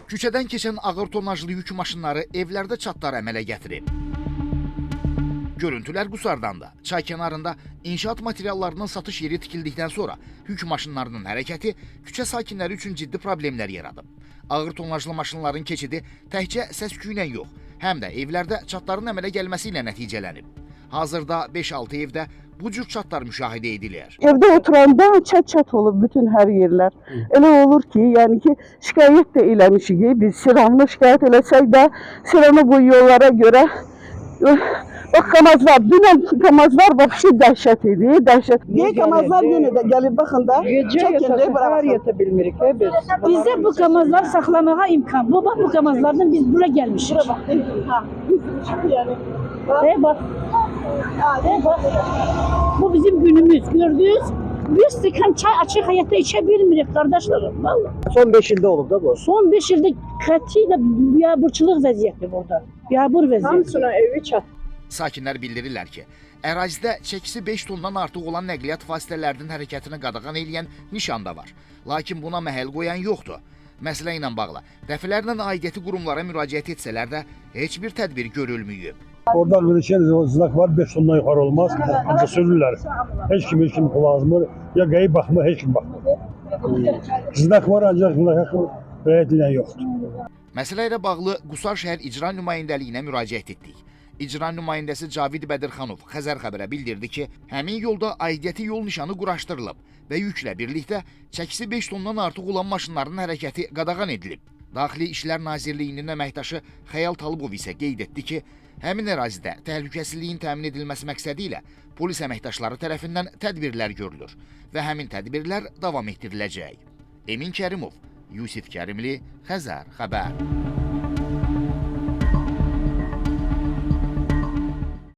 Küçədən keçən ağır tonajlı yük maşınları evlərdə çatlar əmələ gətirib. Görüntülər Qusardan da. Çay kənarında inşaat materiallarının satış yeri tikildikdən sonra yük maşınlarının hərəkəti küçə sakinləri üçün ciddi problemlər yaradıb. Ağır tonajlı maşınların keçidi təkcə səs-küylə yox, həm də evlərdə çatların əmələ gəlməsi ilə nəticələnib. Hazırda 5-6 evdə bu cür çatlar müşahidə edilir. Evdə oturanda çat-çat olub bütün hər yerlər. Elə olur ki, yəni ki, şikayət də eləmişik. Biz Siranlı şikayət eləsək də, Siranı bu yollara görə bax, kamazlar, dünən kamazlar vəbşi dəhşət idi, dəhşət. Kamazlar yenə də gəlib, baxın da, çəkində bıraxın. Bilmirik biz. Bizdə bu kamazları saxlamağa imkan. Bu kamazlardan biz bura gəlmişik. Bak. Bu bizim günümüz. Gördünüz? Bir stəkan çay açıq həyatda içə bilmirik qardaşlarım. Vallahi. Son 5 ildə olub da bu. Son 5 ildə qətiyyən biabırçılıq vəziyyəti burada. Biabır vəziyyəti. Hamısına evi çat. Sakinlər bildirirlər ki, ərazidə çəkisi 5 tondan artıq olan nəqliyyat vasitələrinin hərəkətini qadağan edən nişan da var. Lakin buna məhəl qoyan yoxdur. Məsələ ilə bağlı dəfələrlə aidiyyəti qurumlara müraciət etsələr də heç bir tədbir görülməyib. Orada bir şey znak var, 5 tondan yuxarı olmaz. Ancaq sürürlər. Heç kim kullanmır. Ya qeyib baxmır, heç kim baxmır. Znak var, ancaq rəyət edən yoxdur. Məsələ ilə bağlı Qusar şəhər icra nümayəndəliyinə müraciət etdik. İcra nümayəndəsi Cavid Bədirxanov Xəzər xəbərə bildirdi ki, həmin yolda aidiyyəti yol nişanı quraşdırılıb və yüklə birlikdə çəkisi 5 tondan artıq olan maşınların hərəkəti qadağan edilib. Daxili İşlər Nazirliyinin əməkdaşı Xəyal Talıbov isə qeyd etdi ki, həmin ərazidə təhlükəsizliyin təmin edilməsi məqsədi ilə polis əməkdaşları tərəfindən tədbirlər görülür və həmin tədbirlər davam etdiriləcək. Emin Kərimov, Yusif Kərimli, Xəzər xəbər.